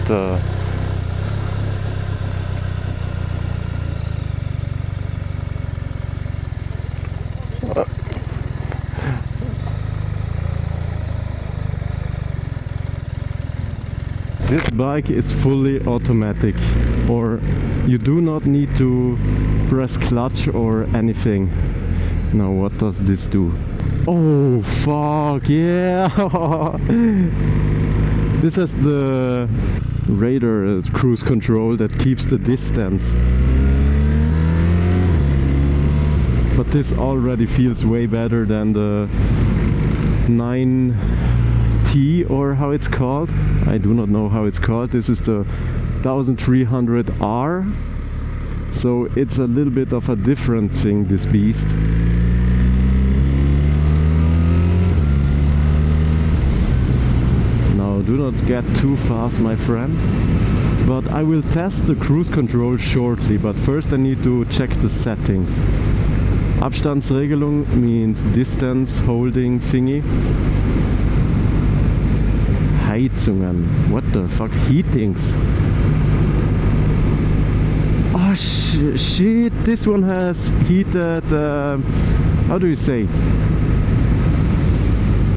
the This bike is fully automatic, or you do not need to press clutch or anything. Now what does this do? Oh fuck yeah! This has the radar cruise control that keeps the distance. But this already feels way better than the 9T or how it's called. I do not know how it's called. This is the 1300R. So it's a little bit of a different thing, this beast. Now do not get too fast, my friend. But I will test the cruise control shortly, but first I need to check the settings. Abstandsregelung means distance holding thingy. Heizungen. What the fuck? Heatings. Oh shit, this one has heated, how do you say?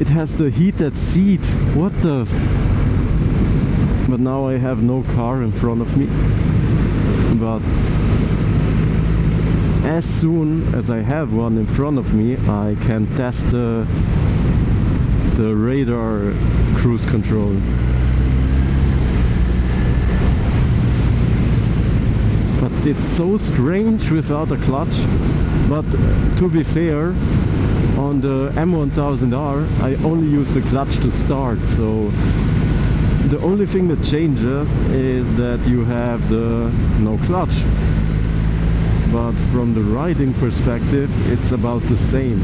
It has the heated seat. What the But now I have no car in front of me. But as soon as I have one in front of me, I can test the radar cruise control. But it's so strange without a clutch. But to be fair, on the M1000R I only use the clutch to start, so the only thing that changes is that you have the no clutch. But from the riding perspective, it's about the same.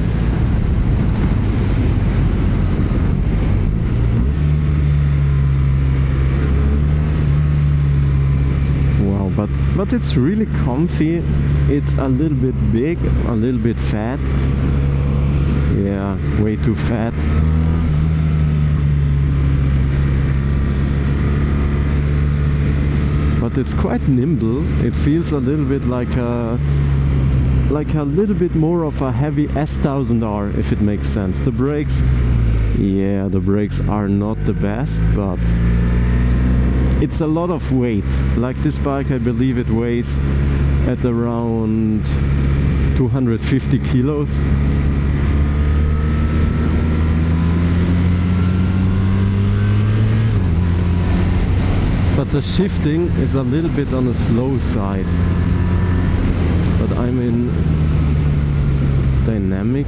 Wow, but it's really comfy. It's a little bit big, a little bit fat. Yeah, way too fat. But it's quite nimble. It feels a little bit like a little bit more of a heavy S1000R, if it makes sense. The brakes, yeah, the brakes are not the best, but it's a lot of weight. Like this bike, I believe it weighs at around 250 kilos. But the shifting is a little bit on the slow side. But I'm in dynamic.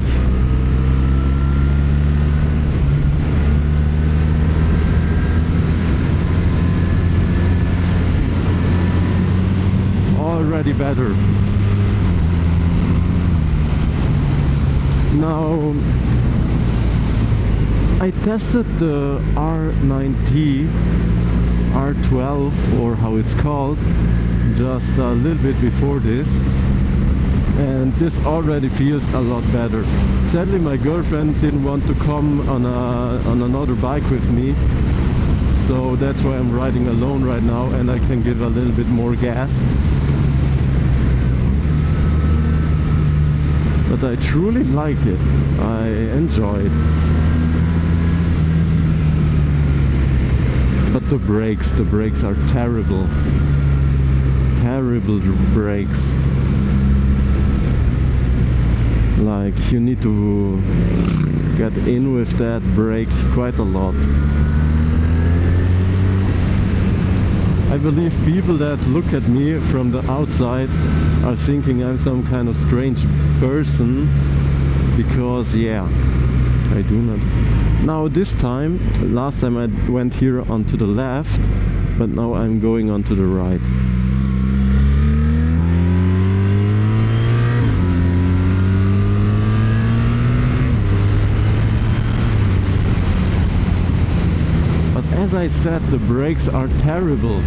Already better. Now I tested the R9T, R12 or how it's called, just a little bit before this, and this already feels a lot better. Sadly my girlfriend didn't want to come on another bike with me, so that's why I'm riding alone right now, and I can give a little bit more gas. But I truly like it. I enjoy it. But the brakes are terrible. Terrible brakes. Like, you need to get in with that brake quite a lot. I believe people that look at me from the outside are thinking I'm some kind of strange person, because yeah, I do not. Now this time, last time I went here onto the left, but now I'm going onto the right. But as I said, the brakes are terrible.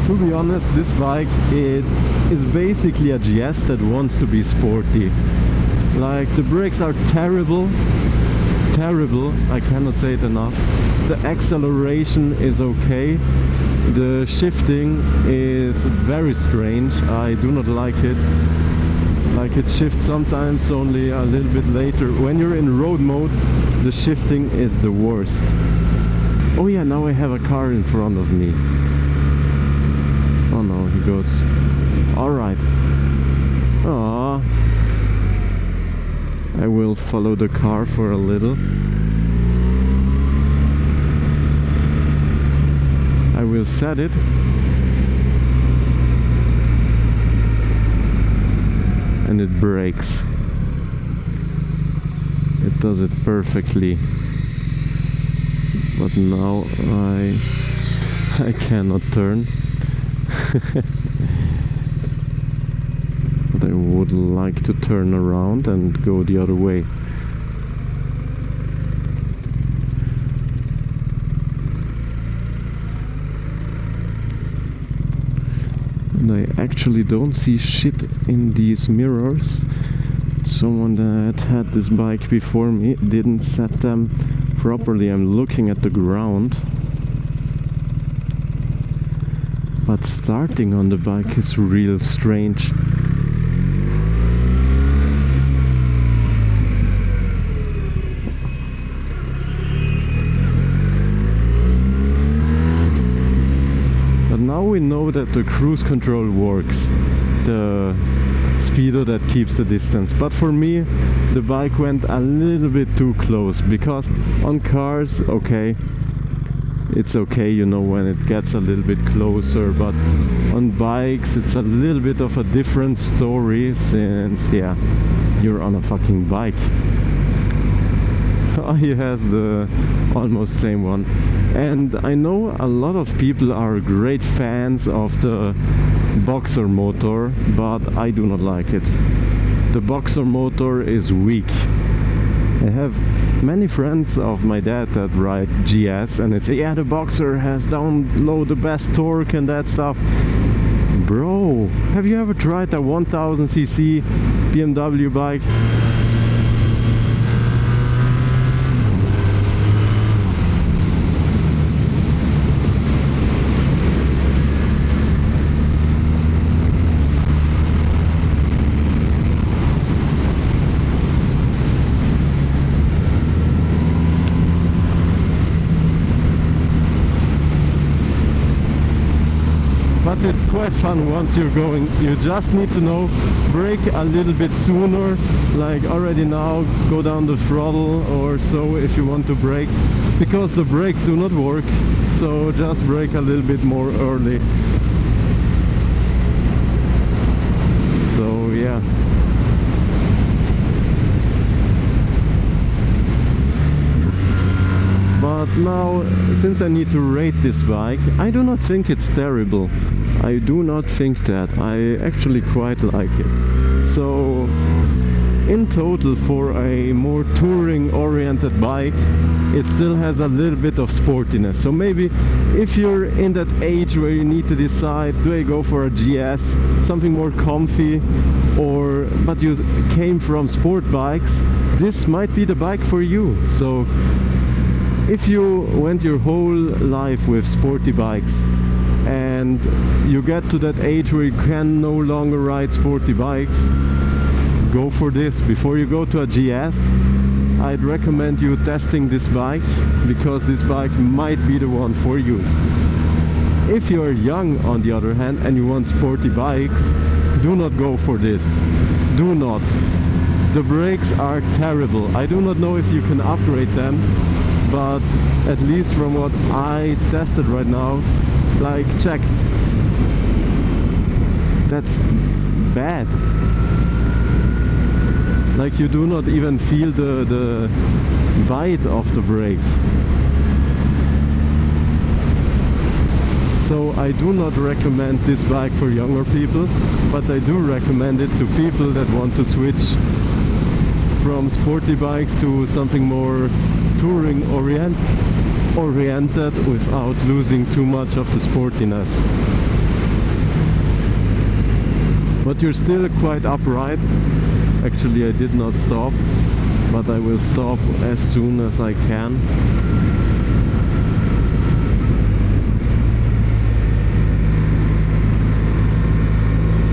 To be honest, this bike, it is basically a GS that wants to be sporty. Like, the brakes are terrible, terrible. I cannot say it enough. The acceleration is okay. The shifting is very strange. I do not like it. Like, it shifts sometimes only a little bit later. When you're in road mode, the shifting is the worst. Oh yeah, now I have a car in front of me. Oh no, he goes. Alright. Ah, I will follow the car for a little. I will set it. And it brakes. It does it perfectly. But now I cannot turn. But I would like to turn around and go the other way. And I actually don't see shit in these mirrors. Someone that had this bike before me didn't set them properly. I'm looking at the ground. But starting on the bike is real strange. But now we know that the cruise control works. The speedo that keeps the distance. But for me, the bike went a little bit too close, because on cars, okay, it's okay, you know, when it gets a little bit closer, but on bikes it's a little bit of a different story, since, yeah, you're on a fucking bike. He has the almost same one. And I know a lot of people are great fans of the Boxer motor, but I do not like it. The Boxer motor is weak. I have many friends of my dad that ride GS, and they say, yeah, the Boxer has down low the best torque and that stuff. Bro, have you ever tried a 1000cc BMW bike? But it's quite fun once you're going. You just need to know, brake a little bit sooner, like already now, go down the throttle or so if you want to brake, because the brakes do not work, so just brake a little bit more early. So yeah. But now, since I need to rate this bike, I do not think it's terrible. I do not think that. I actually quite like it. So, in total, for a more touring oriented bike, it still has a little bit of sportiness. So maybe if you're in that age where you need to decide, do I go for a GS, something more comfy, or but you came from sport bikes, this might be the bike for you. So if you went your whole life with sporty bikes and you get to that age where you can no longer ride sporty bikes, go for this. Before you go to a GS, I'd recommend you testing this bike, because this bike might be the one for you. If you're young, on the other hand, and you want sporty bikes, do not go for this. Do not. The brakes are terrible. I do not know if you can upgrade them, but at least from what I tested right now, like, check. That's bad. Like, you do not even feel the bite of the brake. So I do not recommend this bike for younger people, but I do recommend it to people that want to switch from sporty bikes to something more touring oriented without losing too much of the sportiness. But you're still quite upright. Actually, I did not stop. but I will stop as soon as I can.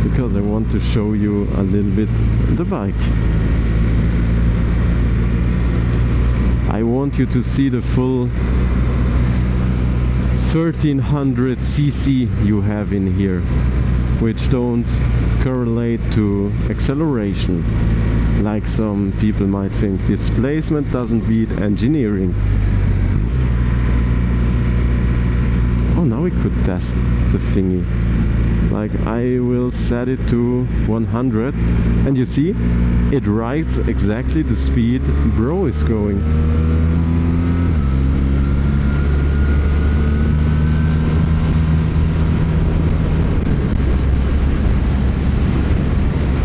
Because I want to show you a little bit the bike. I want you to see the full 1300cc you have in here, which don't correlate to acceleration like some people might think. Displacement doesn't beat engineering. Oh, now we could test the thingy. Like, I will set it to 100 and you see it rides exactly the speed bro is going.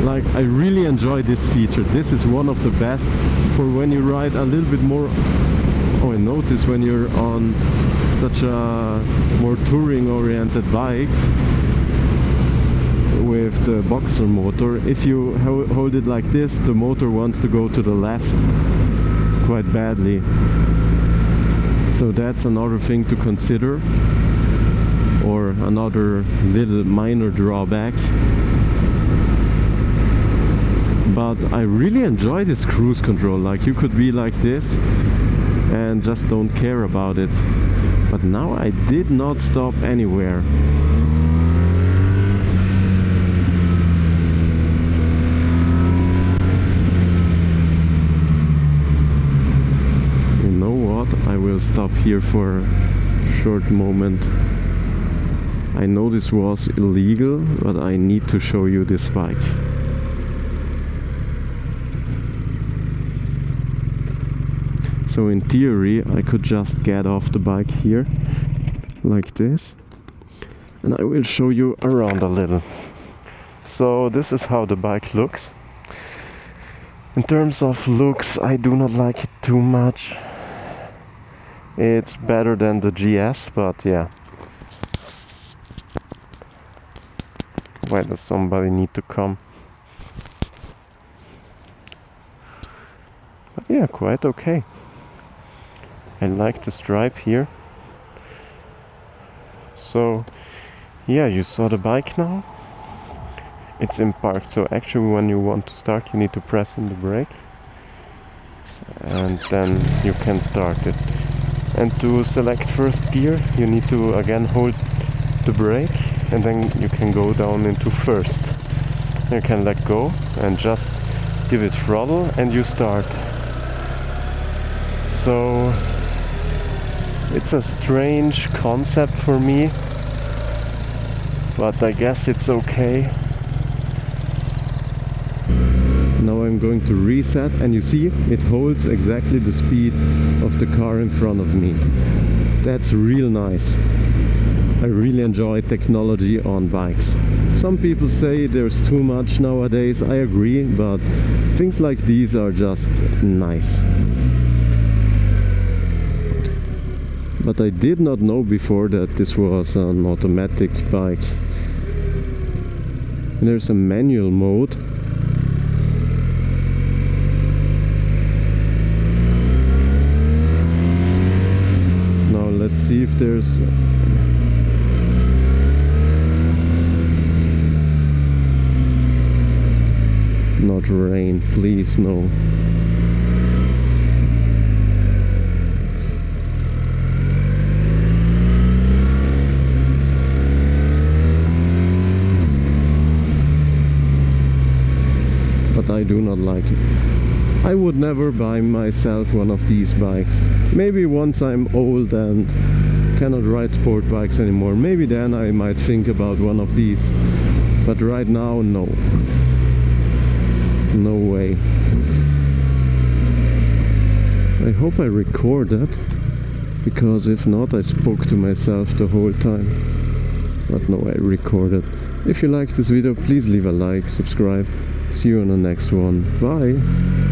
Like, I really enjoy this feature. This is one of the best for when you ride a little bit more. Oh, I notice when you're on such a more touring oriented bike with the boxer motor, if you hold it like this, the motor wants to go to the left quite badly. So that's another thing to consider, or another little minor drawback. But I really enjoy this cruise control. Like, you could be like this and just don't care about it. But now I did not stop anywhere. You know what? I will stop here for a short moment. I know this was illegal, but I need to show you this bike. So in theory I could just get off the bike here like this, and I will show you around a little. So this is how the bike looks. In terms of looks, I do not like it too much. It's better than the GS, but yeah. Why does somebody need to come? But yeah, quite okay. I like the stripe here. So yeah, you saw the bike now. It's in park, so actually when you want to start you need to press in the brake and then you can start it. And to select first gear you need to again hold the brake and then you can go down into first. You can let go and just give it throttle and you start. So it's a strange concept for me, but I guess it's okay. Now I'm going to reset and you see it holds exactly the speed of the car in front of me. That's real nice. I really enjoy technology on bikes. Some people say there's too much nowadays. I agree, but things like these are just nice. But I did not know before that this was an automatic bike. And there's a manual mode. Now let's see if there's not rain, please no. But I do not like it. I would never buy myself one of these bikes. Maybe once I'm old and cannot ride sport bikes anymore, maybe then I might think about one of these. But right now, no. No way. I hope I record that, because if not I spoke to myself the whole time. But no, I recorded. If you like this video, please leave a like, subscribe. See you on the next one. Bye!